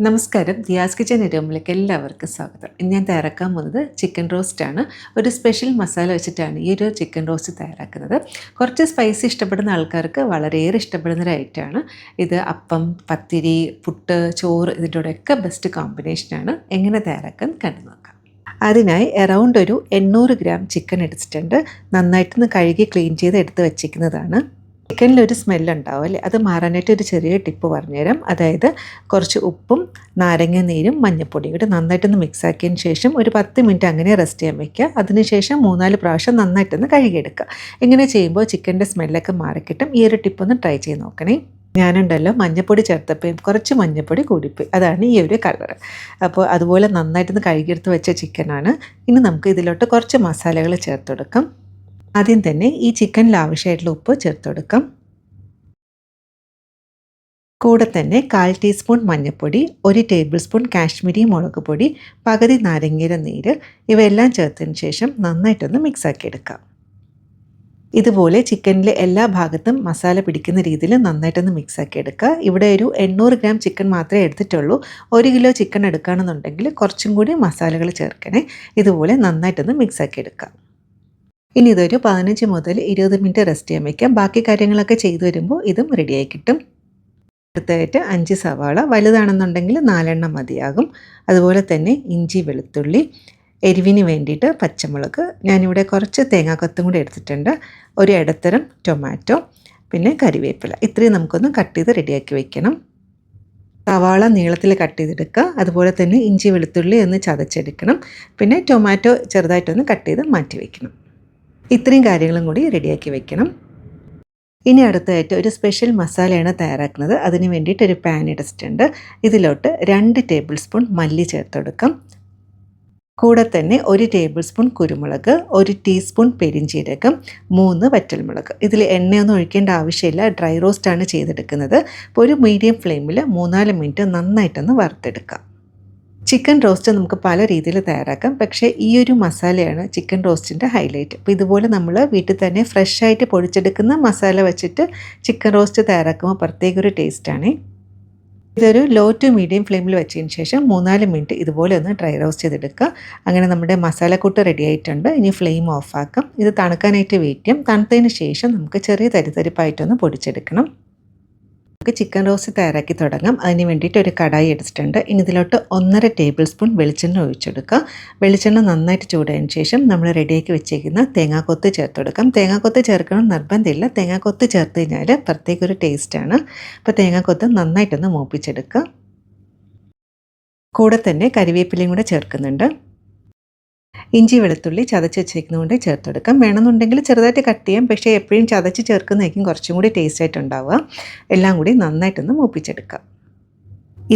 നമസ്കാരം. ദിയാസ് കിച്ചൻ റൂമിലേക്ക് എല്ലാവർക്കും സ്വാഗതം. ഇന്ന് ഞാൻ തയ്യാറാക്കാൻ പോകുന്നത് ചിക്കൻ റോസ്റ്റാണ്. ഒരു സ്പെഷ്യൽ മസാല വെച്ചിട്ടാണ് ഈ ഒരു ചിക്കൻ റോസ്റ്റ് തയ്യാറാക്കുന്നത്. കുറച്ച് സ്പൈസി ഇഷ്ടപ്പെടുന്ന ആൾക്കാർക്ക് വളരെയേറെ ഇഷ്ടപ്പെടുന്ന ഒരു ഐറ്റമാണ് ഇത്. അപ്പം, പത്തിരി, പുട്ട്, ചോറ് ഇതിൻ്റെ കൂടെയൊക്കെ ബെസ്റ്റ് കോമ്പിനേഷനാണ്. എങ്ങനെ തയ്യാറാക്കാൻ കണ്ടു നോക്കാം. അതിനായി അറൗണ്ട് ഒരു 800 ഗ്രാം ചിക്കൻ എടുത്തിട്ടുണ്ട്. നന്നായിട്ടൊന്ന് കഴുകി ക്ലീൻ ചെയ്ത് എടുത്ത് വെച്ചിരിക്കുന്നതാണ്. ചിക്കനിലൊരു സ്മെല്ലുണ്ടാവും അല്ലേ, അത് മാറാനായിട്ട് ഒരു ചെറിയ ടിപ്പ് പറഞ്ഞുതരാം. അതായത് കുറച്ച് ഉപ്പും നാരങ്ങ നീരും മഞ്ഞൾപ്പൊടിയും കൂടി നന്നായിട്ടൊന്ന് മിക്സ് ആക്കിയതിന് ശേഷം ഒരു 10 മിനിറ്റ് അങ്ങനെ റെസ്റ്റ് ചെയ്യാൻ വയ്ക്കുക. അതിനുശേഷം 3-4 പ്രാവശ്യം നന്നായിട്ടൊന്ന് കഴുകിയെടുക്കുക. ഇങ്ങനെ ചെയ്യുമ്പോൾ ചിക്കൻ്റെ സ്മെല്ലൊക്കെ മാറിക്കിട്ടും. ഈ ഒരു ടിപ്പൊന്ന് ട്രൈ ചെയ്ത് നോക്കണേ. ഞാനുണ്ടല്ലോ മഞ്ഞൾപ്പൊടി ചേർത്തപ്പോഴും കുറച്ച് മഞ്ഞൾപ്പൊടി കൂടിപ്പോയി, അതാണ് ഈ ഒരു കളർ. അപ്പോൾ അതുപോലെ നന്നായിട്ടൊന്ന് കഴുകിയെടുത്ത് വെച്ച ചിക്കനാണ്. ഇനി നമുക്ക് ഇതിലോട്ട് കുറച്ച് മസാലകൾ ചേർത്ത് കൊടുക്കാം. ആദ്യം തന്നെ ഈ ചിക്കനിൽ ആവശ്യമായിട്ടുള്ള ഉപ്പ് ചേർത്ത് കൊടുക്കാം. കൂടെ തന്നെ 1/4 ടീസ്പൂൺ മഞ്ഞൾപ്പൊടി, 1 ടേബിൾ സ്പൂൺ കാശ്മീരി മുളക് പൊടി, പകുതി നാരങ്ങയുടെ നീര്, ഇവയെല്ലാം ചേർത്തതിന് ശേഷം നന്നായിട്ടൊന്ന് മിക്സാക്കി എടുക്കാം. ഇതുപോലെ ചിക്കനിലെ എല്ലാ ഭാഗത്തും മസാല പിടിക്കുന്ന രീതിയിൽ നന്നായിട്ടൊന്ന് മിക്സാക്കി എടുക്കുക. ഇവിടെ ഒരു 800 ഗ്രാം ചിക്കൻ മാത്രമേ എടുത്തിട്ടുള്ളൂ. 1 കിലോ ചിക്കൻ എടുക്കുകയാണെന്നുണ്ടെങ്കിൽ കുറച്ചും കൂടി മസാലകൾ ചേർക്കണേ. ഇതുപോലെ നന്നായിട്ടൊന്ന് മിക്സാക്കി എടുക്കാം. ഇനി ഇതൊരു 15 മുതൽ 20 മിനിറ്റ് റെസ്റ്റ് ചെയ്യാൻ വയ്ക്കാം. ബാക്കി കാര്യങ്ങളൊക്കെ ചെയ്തു വരുമ്പോൾ ഇതും റെഡിയായി കിട്ടും. അടുത്തായിട്ട് 5 സവാള, വലുതാണെന്നുണ്ടെങ്കിൽ 4 എണ്ണം മതിയാകും. അതുപോലെ തന്നെ ഇഞ്ചി, വെളുത്തുള്ളി, എരിവിന് വേണ്ടിയിട്ട് പച്ചമുളക്, ഞാനിവിടെ കുറച്ച് തേങ്ങാക്കൊത്തും കൂടി എടുത്തിട്ടുണ്ട്, ഒരു ഇടത്തരം ടൊമാറ്റോ, പിന്നെ കറിവേപ്പില. ഇത്രയും നമുക്കൊന്ന് കട്ട് ചെയ്ത് റെഡിയാക്കി വയ്ക്കണം. സവാള നീളത്തിൽ കട്ട് ചെയ്തെടുക്കുക. അതുപോലെ തന്നെ ഇഞ്ചി, വെളുത്തുള്ളി ഒന്ന് ചതച്ചെടുക്കണം. പിന്നെ ടൊമാറ്റോ ചെറുതായിട്ടൊന്ന് കട്ട് ചെയ്ത് മാറ്റി വയ്ക്കണം. ഇത്രയും കാര്യങ്ങളും കൂടി റെഡിയാക്കി വെക്കണം. ഇനി അടുത്തായിട്ട് ഒരു സ്പെഷ്യൽ മസാലയാണ് തയ്യാറാക്കുന്നത്. അതിന് വേണ്ടിയിട്ട് ഒരു പാൻ എടുത്തിട്ടുണ്ട്. ഇതിലോട്ട് 2 ടേബിൾ സ്പൂൺ മല്ലി ചേർത്ത് കൊടുക്കാം. കൂടെ തന്നെ 1 ടേബിൾ സ്പൂൺ കുരുമുളക്, 1 ടീസ്പൂൺ പെരിഞ്ജീരകം, 3 വറ്റൽമുളക്. ഇതിൽ എണ്ണയൊന്നും ഒഴിക്കേണ്ട ആവശ്യമില്ല, ഡ്രൈ റോസ്റ്റാണ് ചെയ്തെടുക്കുന്നത്. അപ്പോൾ ഒരു മീഡിയം ഫ്ലെയിമിൽ 3-4 മിനിറ്റ് നന്നായിട്ടൊന്ന് വറുത്തെടുക്കാം. ചിക്കൻ റോസ്റ്റ് നമുക്ക് പല രീതിയിൽ തയ്യാറാക്കാം, പക്ഷേ ഈ ഒരു മസാലയാണ് ചിക്കൻ റോസ്റ്റിൻ്റെ ഹൈലൈറ്റ്. അപ്പോൾ ഇതുപോലെ നമ്മൾ വീട്ടിൽ തന്നെ ഫ്രഷ് ആയിട്ട് പൊടിച്ചെടുക്കുന്ന മസാല വെച്ചിട്ട് ചിക്കൻ റോസ്റ്റ് തയ്യാറാക്കുമ്പോൾ പ്രത്യേക ഒരു ടേസ്റ്റാണ്. ഇതൊരു ലോ ടു മീഡിയം ഫ്ലെയിമിൽ വെച്ചതിന് ശേഷം 3-4 മിനിറ്റ് ഇതുപോലെ ഒന്ന് ഡ്രൈ റോസ്റ്റ് ചെയ്തെടുക്കുക. അങ്ങനെ നമ്മുടെ മസാലക്കൂട്ട് റെഡി ആയിട്ടുണ്ട്. ഇനി ഫ്ലെയിം ഓഫാക്കാം. ഇത് തണുക്കാനായിട്ട് വെയിറ്റ് ചെയ്യാം. തണുത്തതിന് ശേഷം നമുക്ക് ചെറിയ തരിതരിപ്പായിട്ടൊന്ന് പൊടിച്ചെടുക്കണം. നമുക്ക് ചിക്കൻ റോസ്റ്റ് തയ്യാറാക്കി തുടങ്ങാം. അതിന് വേണ്ടിയിട്ട് ഒരു കടായി എടുത്തിട്ടുണ്ട്. ഇനി ഇതിലോട്ട് 1.5 ടേബിൾ സ്പൂൺ വെളിച്ചെണ്ണ ഒഴിച്ചെടുക്കുക. വെളിച്ചെണ്ണ നന്നായിട്ട് ചൂടായതിന് ശേഷം നമ്മൾ റെഡിയാക്കി വെച്ചേക്കുന്ന തേങ്ങാക്കൊത്ത് ചേർത്ത് കൊടുക്കാം. തേങ്ങാക്കൊത്ത് ചേർക്കണം നിർബന്ധമില്ല, തേങ്ങാക്കൊത്ത് ചേർത്ത് കഴിഞ്ഞാൽ പ്രത്യേക ഒരു ടേസ്റ്റാണ്. അപ്പോൾ തേങ്ങാക്കൊത്ത് നന്നായിട്ടൊന്ന് മൂപ്പിച്ചെടുക്കുക. കൂടെ തന്നെ കരിവേപ്പിലയും കൂടെ ചേർക്കുന്നുണ്ട്. ഇഞ്ചി, വെളുത്തുള്ളി ചതച്ച് വെച്ചേക്കുന്നതുകൊണ്ട് ചേർത്ത് കൊടുക്കാം. വേണമെന്നുണ്ടെങ്കിൽ ചെറുതായിട്ട് കട്ട് ചെയ്യാം, പക്ഷേ എപ്പോഴും ചതച്ച് ചേർക്കുന്നതായിരിക്കും കുറച്ചും കൂടി ടേസ്റ്റ് ആയിട്ടുണ്ടാവുക. എല്ലാം കൂടി നന്നായിട്ടൊന്ന് മൂപ്പിച്ചെടുക്കാം.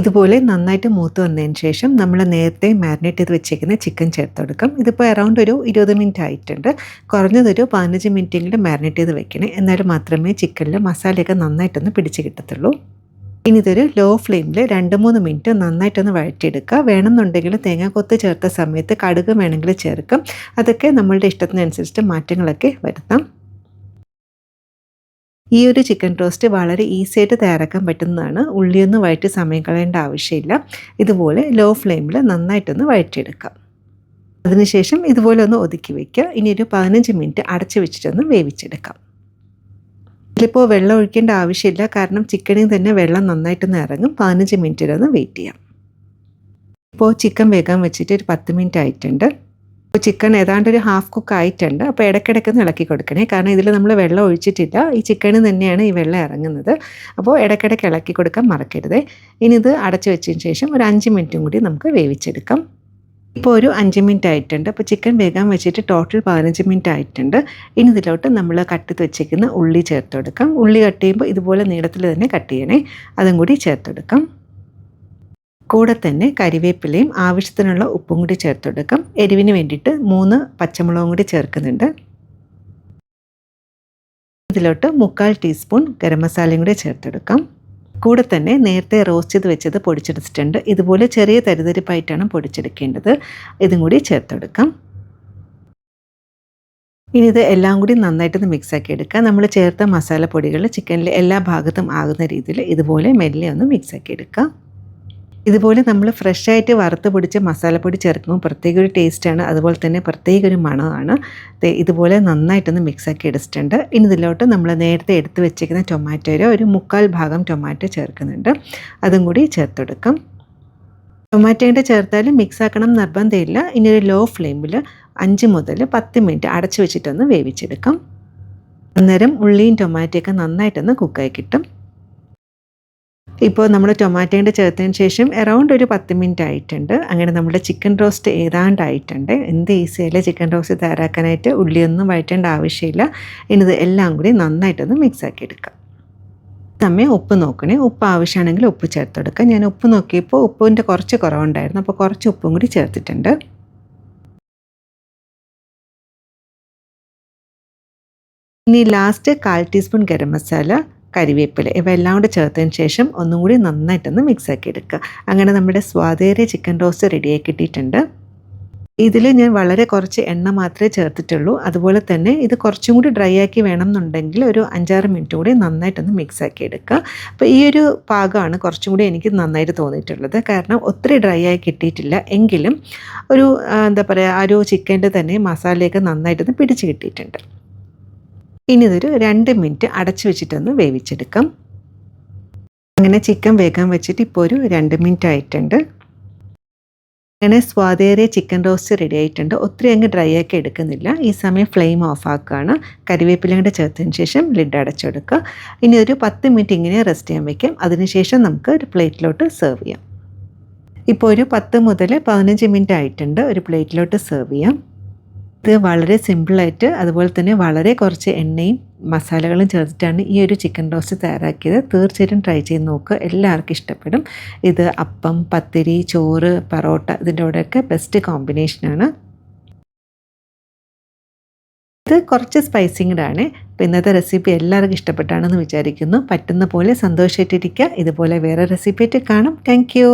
ഇതുപോലെ നന്നായിട്ട് മൂത്ത് വന്നതിന് ശേഷം നമ്മൾ നേരത്തെ മാരിനേറ്റ് ചെയ്ത് വെച്ചേക്കുന്ന ചിക്കൻ ചേർത്ത് കൊടുക്കാം. ഇതിപ്പോൾ അറൗണ്ട് ഒരു 20 മിനിറ്റ് ആയിട്ടുണ്ട്. കുറഞ്ഞതൊരു 15 മിനിറ്റെങ്കിലും മാരിനേറ്റ് ചെയ്ത് വെക്കണേ, എന്നാൽ മാത്രമേ ചിക്കനിൽ മസാലയൊക്കെ നന്നായിട്ടൊന്ന് പിടിച്ച് കിട്ടത്തുള്ളൂ. ഇനി ഇതൊരു ലോ ഫ്ലെയിമിൽ 2-3 മിനിറ്റ് നന്നായിട്ടൊന്ന് വഴറ്റിയെടുക്കുക. വേണമെന്നുണ്ടെങ്കിൽ തേങ്ങാക്കൊത്ത് ചേർത്ത സമയത്ത് കടുക് വേണമെങ്കിൽ ചേർക്കാം. അതൊക്കെ നമ്മളുടെ ഇഷ്ടത്തിനനുസരിച്ച് മാറ്റങ്ങളൊക്കെ വരുത്താം. ഈ ഒരു ചിക്കൻ റോസ്റ്റ് വളരെ ഈസി ആയിട്ട് തയ്യാറാക്കാൻ പറ്റുന്നതാണ്. ഉള്ളിയൊന്നും വഴറ്റി സമയം കളയേണ്ട ആവശ്യമില്ല. ഇതുപോലെ ലോ ഫ്ലെയിമിൽ നന്നായിട്ടൊന്ന് വഴറ്റിയെടുക്കാം. അതിനുശേഷം ഇതുപോലെ ഒന്ന് ഒതുക്കി വയ്ക്കുക. ഇനി ഒരു 15 മിനിറ്റ് അടച്ചു വെച്ചിട്ടൊന്ന് വേവിച്ചെടുക്കാം. ഇതിലിപ്പോൾ വെള്ളം ഒഴിക്കേണ്ട ആവശ്യമില്ല, കാരണം ചിക്കനിൽ തന്നെ വെള്ളം നന്നായിട്ടൊന്ന് ഇറങ്ങും. 15 മിനിറ്റിലൊന്ന് വെയിറ്റ് ചെയ്യാം. ഇപ്പോൾ ചിക്കൻ വേഗം വെച്ചിട്ട് ഒരു 10 മിനിറ്റ് ആയിട്ടുണ്ട്. ഇപ്പോൾ ചിക്കൻ ഏതാണ്ട് ഒരു ഹാഫ് കുക്ക് ആയിട്ടുണ്ട്. അപ്പോൾ ഇടയ്ക്കിടയ്ക്കൊന്ന് ഇളക്കി കൊടുക്കണേ, കാരണം ഇതിൽ നമ്മൾ വെള്ളം ഒഴിച്ചിട്ടില്ല, ഈ ചിക്കനിൽ തന്നെയാണ് ഈ വെള്ളം ഇറങ്ങുന്നത്. അപ്പോൾ ഇടയ്ക്കിടയ്ക്ക് ഇളക്കി കൊടുക്കാൻ മറക്കരുത്. ഇനി ഇത് അടച്ചു വെച്ചതിന് ശേഷം ഒരു 5 മിനിറ്റും കൂടി നമുക്ക് വേവിച്ചെടുക്കാം. ഇപ്പോൾ ഒരു 5 മിനിറ്റ് ആയിട്ടുണ്ട്. അപ്പോൾ ചിക്കൻ വേഗം വെച്ചിട്ട് ടോട്ടൽ 15 മിനിറ്റ് ആയിട്ടുണ്ട്. ഇനി ഇതിലോട്ട് നമ്മൾ കട്ട് ചെയ്ത് വെച്ചിരിക്കുന്ന ഉള്ളി ചേർത്ത് കൊടുക്കാം. ഉള്ളി കട്ട് ചെയ്യുമ്പോൾ ഇതുപോലെ നീളത്തിൽ തന്നെ കട്ട് ചെയ്യണേ, അതും കൂടി ചേർത്ത് കൊടുക്കാം. കൂടെ തന്നെ കരിവേപ്പിലയും ആവശ്യത്തിനുള്ള ഉപ്പും കൂടി ചേർത്ത് കൊടുക്കാം. എരിവിന് വേണ്ടിയിട്ട് 3 പച്ചമുളകും കൂടി ചേർക്കുന്നുണ്ട്. ഇതിലോട്ട് 1/4 ടീസ്പൂൺ ഗരം മസാലയും കൂടി ചേർത്തെടുക്കാം. കൂടെ തന്നെ നേരത്തെ റോസ്റ്റ് ചെയ്ത് വെച്ചത് പൊടിച്ചെടുത്തിട്ടുണ്ട്. ഇതുപോലെ ചെറിയ തരിതരിപ്പായിട്ടാണ് പൊടിച്ചെടുക്കേണ്ടത്. ഇതും കൂടി ചേർത്തെടുക്കാം. ഇനി ഇത് എല്ലാം കൂടി നന്നായിട്ടൊന്ന് മിക്സാക്കി എടുക്കുക. നമ്മൾ ചേർത്ത മസാലപ്പൊടികൾ ചിക്കനിലെ എല്ലാ ഭാഗത്തും ആകുന്ന രീതിയിൽ ഇതുപോലെ മെല്ലെ ഒന്ന് മിക്സാക്കി എടുക്കുക. ഇതുപോലെ നമ്മൾ ഫ്രഷായിട്ട് വറുത്ത് പൊടിച്ച മസാലപ്പൊടി ചേർക്കുമ്പോൾ പ്രത്യേക ഒരു ടേസ്റ്റാണ്, അതുപോലെ തന്നെ പ്രത്യേക ഒരു മണമാണ്. ഇതുപോലെ നന്നായിട്ടൊന്ന് മിക്സാക്കി എടുത്തിട്ടുണ്ട്. ഇനി ഇതിലോട്ട് നമ്മൾ നേരത്തെ എടുത്ത് വെച്ചിരിക്കുന്ന ടൊമാറ്റോയുടെ ഒരു 1/4 ഭാഗം ടൊമാറ്റോ ചേർക്കുന്നുണ്ട്. അതും കൂടി ചേർത്തെടുക്കാം. ടൊമാറ്റോയുടെ ചേർത്താലും മിക്സാക്കണം നിർബന്ധമില്ല. ഇനി ഒരു ലോ ഫ്ലെയിമിൽ 5 മുതൽ 10 മിനിറ്റ് അടച്ചു വെച്ചിട്ടൊന്ന് വേവിച്ചെടുക്കാം. അന്നേരം ഉള്ളിയും ടൊമാറ്റോയൊക്കെ നന്നായിട്ടൊന്ന് കുക്കായി കിട്ടും. ഇപ്പോൾ നമ്മൾ ടൊമാറ്റോയുടെ ചേർത്തതിന് ശേഷം അറൗണ്ട് ഒരു 10 മിനിറ്റ് ആയിട്ടുണ്ട്. അങ്ങനെ നമ്മുടെ ചിക്കൻ റോസ്റ്റ് ഏതാണ്ടായിട്ടുണ്ട്. എന്ത് ഈസിയല്ലേ ചിക്കൻ റോസ്റ്റ് തയ്യാറാക്കാനായിട്ട്. ഉള്ളിയൊന്നും വഴറ്റേണ്ട ആവശ്യമില്ല. ഇനി ഇത് എല്ലാം കൂടി നന്നായിട്ടൊന്ന് മിക്സാക്കി എടുക്കാം. സമയം ഉപ്പ് നോക്കണേ. ഉപ്പ് ആവശ്യമാണെങ്കിൽ ഉപ്പ് ചേർത്തെടുക്കാം. ഞാൻ ഉപ്പ് നോക്കിയപ്പോൾ ഉപ്പിൻ്റെ കുറച്ച് കുറവുണ്ടായിരുന്നു, അപ്പോൾ കുറച്ച് ഉപ്പും കൂടി ചേർത്തിട്ടുണ്ട്. ഇനി ലാസ്റ്റ് 1/4 ടീസ്പൂൺ ഗരം മസാല, കരിവേപ്പില ഇവ എല്ലാം കൂടി ചേർത്തതിന് ശേഷം ഒന്നും കൂടി നന്നായിട്ടൊന്ന് മിക്സാക്കി എടുക്കുക. അങ്ങനെ നമ്മുടെ സ്വാദേറിയ ചിക്കൻ റോസ്റ്റ് റെഡിയായി കിട്ടിയിട്ടുണ്ട്. ഇതിൽ ഞാൻ വളരെ കുറച്ച് എണ്ണ മാത്രമേ ചേർത്തിട്ടുള്ളൂ. അതുപോലെ തന്നെ ഇത് കുറച്ചും കൂടി ഡ്രൈ ആക്കി വേണം എന്നുണ്ടെങ്കിൽ ഒരു 5-6 മിനിറ്റ് കൂടി നന്നായിട്ടൊന്ന് മിക്സാക്കി എടുക്കുക. അപ്പോൾ ഈ ഒരു പാകമാണ് കുറച്ചും കൂടി എനിക്ക് നന്നായിട്ട് തോന്നിയിട്ടുള്ളത്. കാരണം ഒത്തിരി ഡ്രൈ ആയി കിട്ടിയിട്ടില്ല, എങ്കിലും ഒരു എന്താ പറയുക, ആ ഒരു ചിക്കൻ്റെ തന്നെ മസാലയൊക്കെ നന്നായിട്ടൊന്ന് പിടിച്ച് കിട്ടിയിട്ടുണ്ട്. ഇനി ഇതൊരു 2 മിനിറ്റ് അടച്ചു വെച്ചിട്ടൊന്ന് വേവിച്ചെടുക്കാം. അങ്ങനെ ചിക്കൻ വേഗം വെച്ചിട്ട് ഇപ്പോൾ ഒരു 2 മിനിറ്റ് ആയിട്ടുണ്ട്. അങ്ങനെ സ്വാദേറിയ ചിക്കൻ റോസ്റ്റ് റെഡി ആയിട്ടുണ്ട്. ഒത്തിരി അങ്ങ് ഡ്രൈ ആക്കി എടുക്കുന്നില്ല. ഈ സമയം ഫ്ലെയിം ഓഫ് ആക്കുകയാണ്. കരിവേപ്പില കൂടെ ചേർത്തതിന് ശേഷം ലിഡ് അടച്ചെടുക്കുക. ഇനി ഒരു 10 മിനിറ്റ് ഇങ്ങനെ റെസ്റ്റ് ചെയ്യാൻ വയ്ക്കാം. അതിനുശേഷം നമുക്ക് ഒരു പ്ലേറ്റിലോട്ട് സെർവ് ചെയ്യാം. ഇപ്പോൾ ഒരു 10 മുതൽ 15 മിനിറ്റ് ആയിട്ടുണ്ട്. ഒരു പ്ലേറ്റിലോട്ട് സെർവ് ചെയ്യാം. ഇത് വളരെ സിമ്പിളായിട്ട്, അതുപോലെ തന്നെ വളരെ കുറച്ച് എണ്ണയും മസാലകളും ചേർത്തിട്ടാണ് ഈ ഒരു ചിക്കൻ റോസ്റ്റ് തയ്യാറാക്കിയത്. തീർച്ചയായിട്ടും ട്രൈ ചെയ്ത് നോക്കുക. എല്ലാവർക്കും ഇഷ്ടപ്പെടും. ഇത് അപ്പം, പത്തിരി, ചോറ്, പൊറോട്ട ഇതിൻ്റെ കൂടെയൊക്കെ ബെസ്റ്റ് കോമ്പിനേഷനാണ്. ഇത് കുറച്ച് സ്പൈസിങ്ങാണ്. അപ്പോൾ ഇന്നത്തെ റെസിപ്പി എല്ലാവർക്കും ഇഷ്ടപ്പെട്ടാണെന്ന് വിചാരിക്കുന്നു. പറ്റുന്ന പോലെ സന്തോഷമായിട്ടിരിക്കുക. ഇതുപോലെ വേറെ റെസിപ്പി ആയിട്ട് കാണാം. Thank you.